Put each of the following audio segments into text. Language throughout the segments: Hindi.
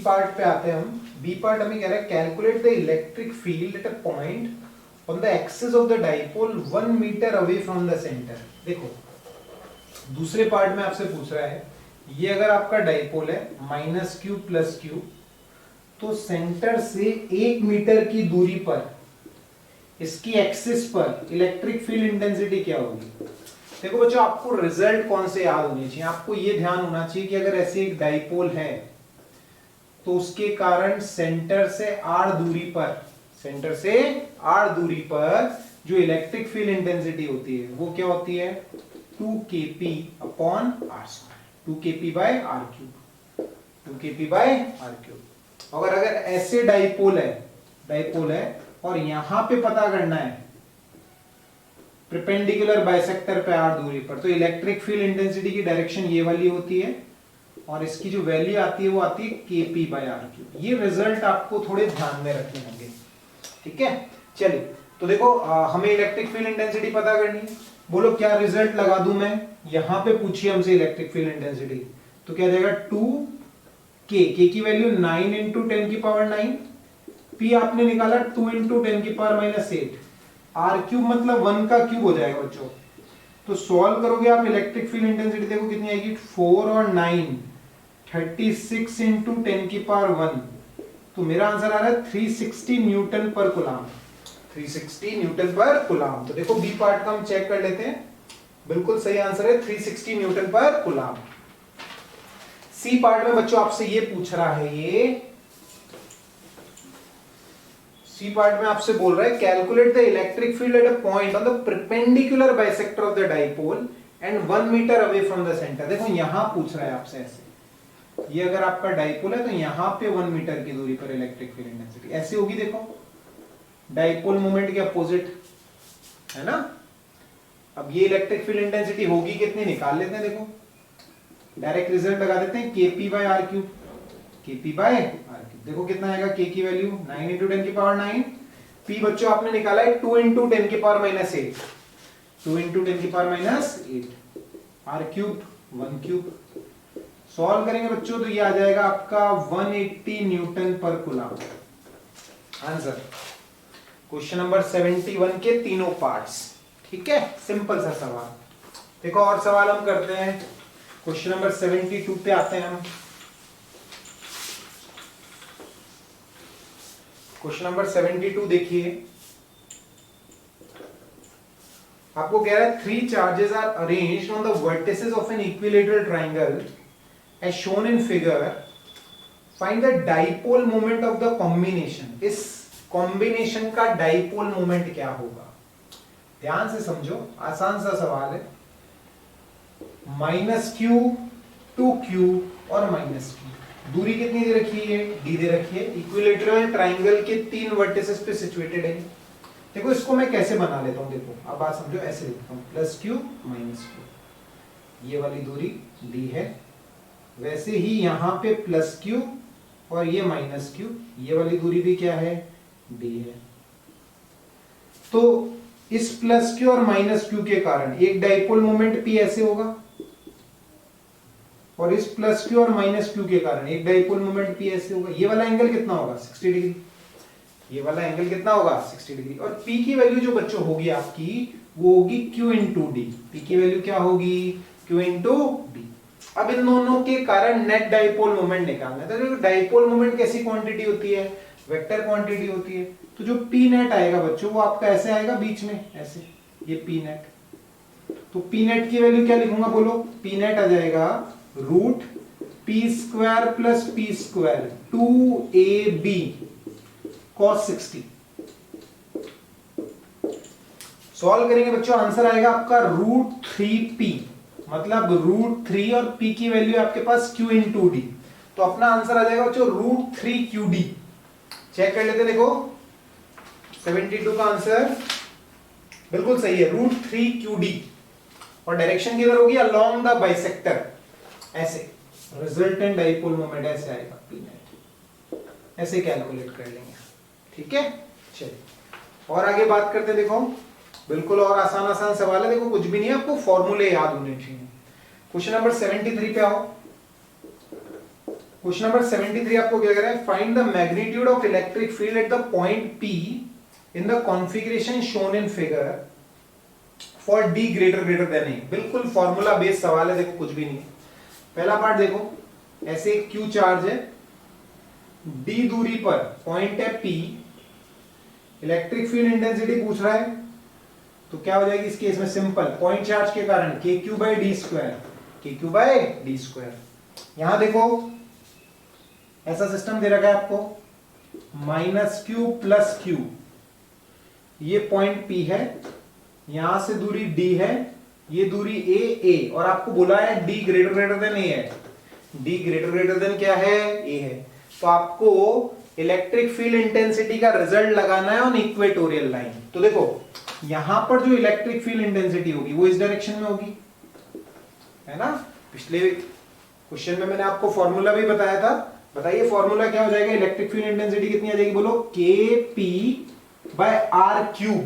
पार्ट पे आते हैं हम। बी पार्ट हमें कह रहा है calculate the electric field at a point on the axis of the dipole 1 metre away from the centre. देखो दूसरे पार्ट में आपसे पूछ रहा है, ये अगर आपका डाइपोल है -q + q, तो सेंटर से 1 मीटर की दूरी पर इसकी एक्सिस पर इलेक्ट्रिक फील्ड इंटेंसिटी क्या होगी। देखो बच्चों, आपको रिजल्ट कौन से याद होने चाहिए, आपको ये ध्यान होना चाहिए कि अगर ऐसे एक डाइपोल है तो उसके कारण सेंटर से r दूरी पर जो इलेक्ट्रिक फील्ड इंटेंसिटी होती है वो क्या होती है 2kp/r², 2kp/r³। अगर ऐसे डाइपोल है और यहां पे पता करना है परपेंडिकुलर बाइसेक्टर पे r दूरी पर, तो इलेक्ट्रिक फील्ड इंटेंसिटी की डायरेक्शन ये वाली होती है और इसकी जो वैल्यू आती है वो आती है kp/r³। ये रिजल्ट आपको थोड़े ध्यान में रखने होंगे, ठीक है। चलिए तो देखो हमें इलेक्ट्रिक फील्ड इंटेंसिटी पता करनी है। बोलो क्या रिजल्ट लगा दूं मैं, यहां पे पूछिए हमसे इलेक्ट्रिक फील्ड इंटेंसिटी, तो क्या जाएगा 2k, k की वैल्यू 9 × 10⁹, p आपने निकाला 2 × 10⁻⁸, r³ मतलब 1 का क्यूब हो जाएगा बच्चों। तो सॉल्व करोगे आप इलेक्ट्रिक फील्ड इंटेंसिटी, देखो कितनी आएगी 4 और 9 36 × 10⁻⁻1, तो मेरा आंसर आ रहा है 360 न्यूटन पर कूलम, 360 न्यूटन पर कूलम। तो देखो बी पार्ट का हम चेक कर लेते हैं, बिल्कुल सही आंसर है 360 न्यूटन पर कूलम। सी पार्ट में बच्चों आपसे ये पूछ रहा है, सी पार्ट में आपसे बोल रहा है calculate the electric field at a point on the perpendicular bisector of the dipole and 1 metre away from the centre. देखो यहां पूछ रहा है आपसे ऐसे, ये अगर आपका डाइपोल है तो यहां पे 1 मीटर की दूरी पर इलेक्ट्रिक फील्ड इंटेंसिटी ऐसे होगी। देखो डाइपोल मोमेंट के अपोजिट है ना। अब ये इलेक्ट्रिक फील्ड इंटेंसिटी होगी कितनी, निकाल लेते हैं। देखो डायरेक्ट रिजल्ट लगा देते हैं kp/r³, kp/r³। देखो कितना आएगा, k की वैल्यू 9 × 10⁹, p बच्चों आपने निकाला है 2 × 10⁻⁸, 2 × 10⁻⁸, r³ 1³ सॉल्व करेंगे बच्चों तो ये आ जाएगा आपका 180 न्यूटन पर कूलम। आंसर क्वेश्चन नंबर 71 के तीनों पार्ट्स, ठीक है। सिंपल सा सवाल। देखो और सवाल हम करते हैं, क्वेश्चन नंबर 72 पे आते हैं हम। क्वेश्चन नंबर 72 देखिए, आपको कह रहा है 3 charges are arranged on the vertices of an equilateral triangle as shown in figure, find the dipole moment of the combination। इस कॉम्बिनेशन का डाइपोल मोमेंट क्या होगा, ध्यान से समझो, आसान सा सवाल है। -q 2q और -q, दूरी कितनी दे रखी है, d दे रखी है, इक्विलैटरल ट्रायंगल के 3 वर्टिसेस पे सिचुएटेड है। देखो इसको मैं कैसे बना लेता हूं, देखो अब बात समझो, ऐसे लिखता हूं +q -q, ये वाली दूरी d है, वैसे ही यहां पे +q और ये -q, ये वाली दूरी भी क्या है, d है। तो इस +q और -q के कारण एक डाइपोल मोमेंट p ऐसे होगा और इस +q और -q के कारण एक डाइपोल मोमेंट p ऐसे होगा। ये वाला एंगल कितना होगा 60 डिग्री, ये वाला एंगल कितना होगा 60 डिग्री। और p की वैल्यू जो बच्चों होगी आपकी वो होगी q × d, p की वैल्यू क्या होगी q × d। अब इन दोनों के कारण नेट डाइपोल मोमेंट निकालना है। तो डाइपोल मोमेंट कैसी क्वांटिटी होती है, वेक्टर क्वांटिटी होती है। तो जो पी नेट आएगा बच्चों वो आपका ऐसे आएगा बीच में ऐसे, ये पी नेट। तो पी नेट की वैल्यू क्या लिखूंगा, बोलो पी नेट आ जाएगा √p² + p² 2ab cos 60। Solve करेंगे बच्चों, आंसर आएगा आपका √3p, मतलब √3 और p की वैल्यू आपके पास q × d, तो अपना आंसर आ जाएगा बच्चों √3qd। चेक कर लेते, देखो 72 का आंसर बिल्कुल सही है, √3qd, और डायरेक्शन किधर होगी, अलोंग द बाइसेक्टर, ऐसे रिजल्टेंट डाइपोल मोमेंट ऐसे आएगा p नेट, ऐसे कैलकुलेट कर लेंगे, ठीक है। चलिए और आगे बात करते हैं। देखो बिल्कुल और आसान सवाल है, देखो कुछ भी नहीं है, आपको फॉर्मूले याद होने चाहिए। क्वेश्चन नंबर 73 पे आओ। क्वेश्चन नंबर 73 आपको क्या कह रहा है, find the magnitude of electric field at the point P in the configuration shown in figure for D greater than A। बिल्कुल फॉर्मूला बेस्ड सवाल है, देखो कुछ भी नहीं है। पहला पार्ट देखो, ऐसे एक Q चार्ज है, D दूरी पर पॉइंट है P, इलेक्ट्रिक फील्ड इंटेंसिटी पूछ रहा है, तो क्या हो जाएगी इस केस में, सिंपल, पॉइंट चार्ज के कारण KQ/D²। यहां देखो ऐसा सिस्टम दे रखा है आपको, -Q + Q, ये पॉइंट P है, यहां से दूरी D है, ये दूरी A, और आपको बोला है D greater than A है। D greater than क्या है, A है। तो आपको इलेक्ट्रिक फील्ड इंटेंसिटी का रिजल्ट लगाना है ऑन इक्वेटोरियल लाइन। तो देखो यहां पर जो इलेक्ट्रिक फील्ड इंटेंसिटी होगी वो इस डायरेक्शन में होगी, है ना। पिछले क्वेश्चन में मैंने आपको फॉर्मूला भी बताया था, बताइए फॉर्मूला क्या हो जाएगा, इलेक्ट्रिक फील्ड इंटेंसिटी कितनी आ जाएगी, बोलो, KP/R³।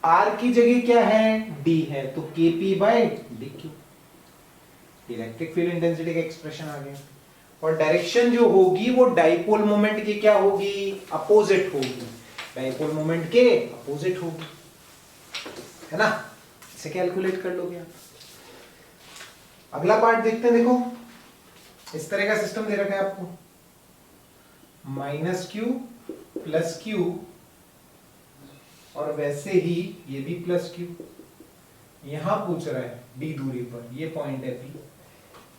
R की जगह क्या है, D है, तो KP/DQ, इलेक्ट्रिक फील्ड इंटेंसिटी का एक्सप्रेशन आ गया। और डायरेक्शन जो होगी वो डाइपोल मोमेंट की क्या होगी, अपोजिट होगी, डाइपोल मोमेंट के अपोजिट होगी, है ना। इसे कैलकुलेट कर लोगे आप। अगला पार्ट देखते हैं, देखो इस तरह का सिस्टम दे रखा है आपको, -Q + Q, और वैसे ही ये भी +Q, यहां पूछ रहा है D दूरी पर, ये पॉइंट है P।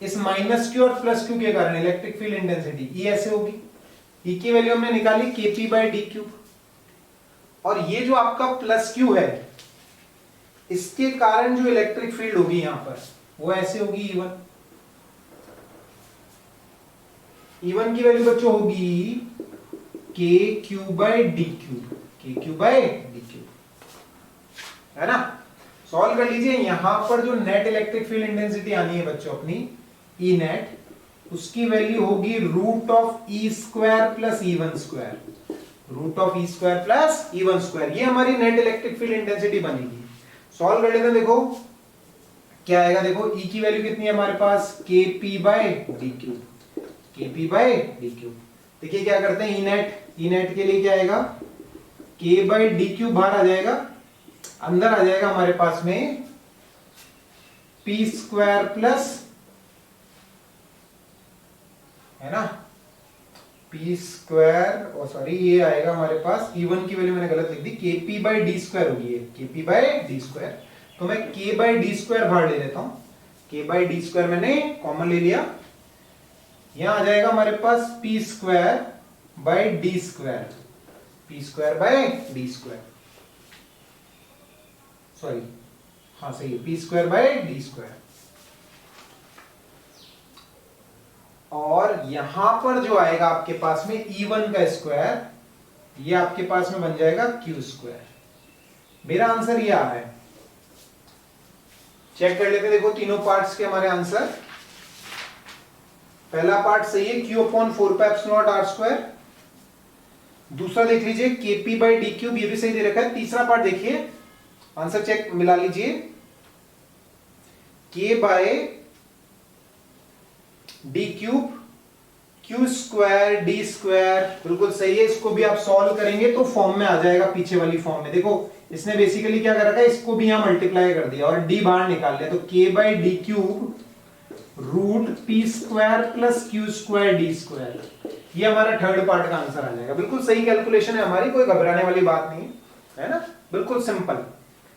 इस -Q और +Q के कारण इलेक्ट्रिक फील्ड इंटेंसिटी E ऐसे होगी, E की वैल्यू हमने निकाली KP/D³, और ये जो आपका +Q है, इसके कारण जो इलेक्ट्रिक फील्ड होगी यहां पर वो ऐसे होगी, E1 की वैल्यू बच्चों होगी KQ/DQ, है ना। सॉल्व कर लीजिए, यहां पर जो नेट इलेक्ट्रिक फील्ड इंटेंसिटी आनी है बच्चों अपनी E net, उसकी वैल्यू होगी √E² + E1², ये हमारी नेट इलेक्ट्रिक फील्ड इंटेंसिटी बनेगी। सॉल्व कर लेते हैं, देखो क्या आएगा, देखो E की वैल्यू कितनी है हमारे पास, KP/DQ। देखिए क्या करते हैं, E net के लिए क्या आएगा, K/DQ बाहर आ जाएगा, अंदर आ जाएगा हमारे पास में P² है ना, P², ये आएगा हमारे पास, E1 की वैल्यू मैंने गलत लिख दी, KP/D² होगी ये, KP/D²। तो मैं K/D² बाहर ले लेता हूं, K/D² मैंने कॉमन ले लिया, यहां आ जाएगा हमारे पास P²/D², सॉरी, हाँ सही है, P²/D²। और यहां पर जो आएगा आपके पास में E1 का स्क्वायर, ये आपके पास में बन जाएगा Q²। मेरा आंसर ये आ रहा है, चेक कर लेते, देखो तीनों पार्ट्स के हमारे आंसर। पहला पार्ट सही है, Q/4πε0r²। दूसरा देख लीजिए KP/D³, ये भी सही दे रखा है। तीसरा पार्ट देखिए, आंसर चेक मिला लीजिए, K/D³, Q², बिल्कुल सही है। इसको भी आप सॉल्व करेंगे तो फॉर्म में आ जाएगा, पीछे वाली फॉर्म में। देखो इसने बेसिकली क्या कर रखा है, इसको भी यहां मल्टीप्लाई कर दिया और D बाहर निकाल लिया, तो K/D³ √P² + Q²D², ये हमारा थर्ड पार्ट का आंसर आ जाएगा। बिल्कुल सही कैलकुलेशन है हमारी, कोई घबराने वाली बात नहीं है ना, बिल्कुल सिंपल।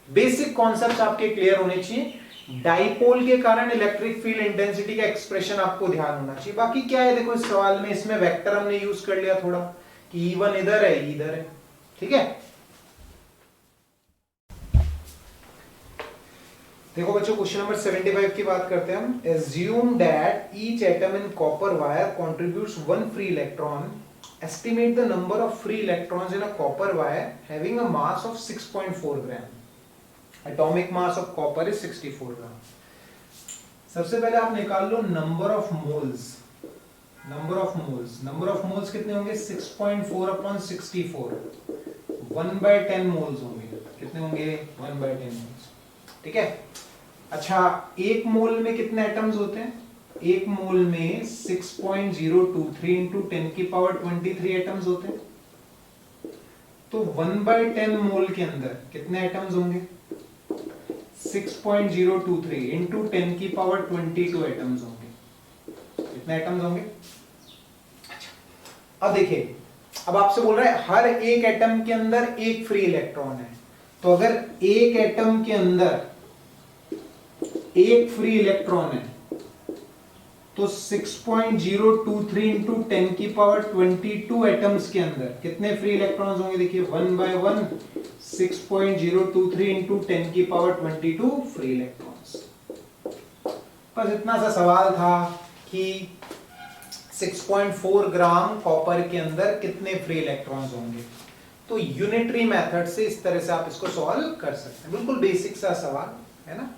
बेसिक कॉन्सेप्ट आपके क्लियर होने चाहिए। डाइपोल के कारण इलेक्ट्रिक फील्ड इंटेंसिटी का एक्सप्रेशन आपको ध्यान होना चाहिए। बाकी क्या है, देखो इस सवाल में इसमें वेक्टर हमने यूज कर लिया थोड़ा, कि E1 इधर है, इधर है, ठीक है। देखो बच्चों, क्वेश्चन नंबर 75 की बात करते हैं हम। Assume that each atom in copper wire contributes one free electron. Estimate the number of free electrons in a copper wire having a mass of 6.4 gram. Atomic mass of copper is 64 gram. सबसे पहले आप निकाल लो number of moles. Number of moles कितने होंगे, 6.4/64, 1/10 मोल्स होंगे। कितने होंगे, 1/10 मोल्स, ठीक है। अच्छा, एक मोल में कितने एटम्स होते हैं, एक मोल में 6.023 इंटू 10 की पावर 23 एटम्स होते हैं। तो 1/10 मोल के अंदर कितने एटम्स होंगे? 6.023 इंटू 10 की पावर 22 एटम्स होंगे। कितने एटम्स होंगे? अब देखिए, अब आपसे बोल रहा है हर एक एटम के अंदर एक फ्री इलेक्ट्रॉन है। तो अगर एक एटम के अंदर एक फ्री इलेक्ट्रॉन है तो 6.023 इंटू 10 की पावर 22 एटम्स के अंदर कितने फ्री इलेक्ट्रॉन्स होंगे? देखिए 1/1 6.023 इंटू 10 की पावर 22 फ्री इलेक्ट्रॉन्स। बस इतना सा सवाल था कि 6.4 ग्राम कॉपर के अंदर कितने फ्री इलेक्ट्रॉन्स होंगे। तो यूनिटरी मेथड से इस तरह से आप इसको सॉल्व कर सकते हैं। बिल्कुल बेसिक सा सवाल है ना।